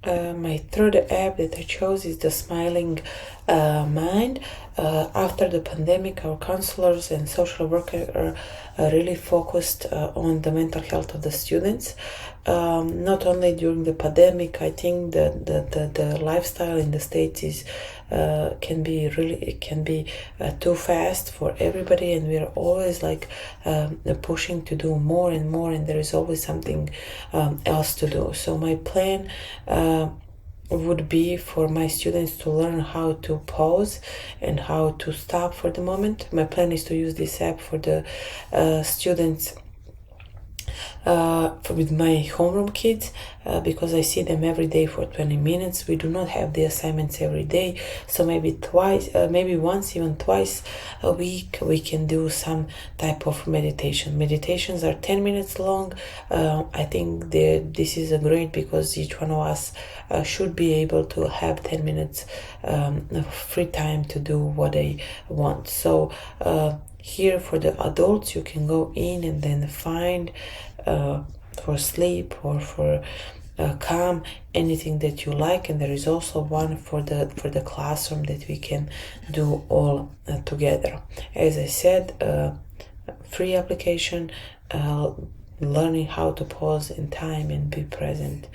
My third app that I chose is the Smiling Mind. After the pandemic, our counselors and social workers are really focused on the mental health of the students. Not only during the pandemic, I think the lifestyle in the States is can be too fast for everybody, and we're always like pushing to do more and more, and there is always something else to do. So my plan would be for my students to learn how to pause and how to stop for the moment. My plan is to use this app for the students with my homeroom kids, because I see them every day for 20 minutes. We do not have the assignments every day, so maybe once, even twice a week, we can do some type of meditation. Meditations are 10 minutes long. I think this is a great, because each one of us should be able to have 10 minutes free time to do what they want. So here for the adults, you can go in and then find for sleep or for calm, anything that you like. And there is also one for the classroom that we can do all together. As I said, free application. Learning how to pause in time and be present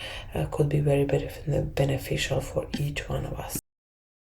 could be very beneficial for each one of us.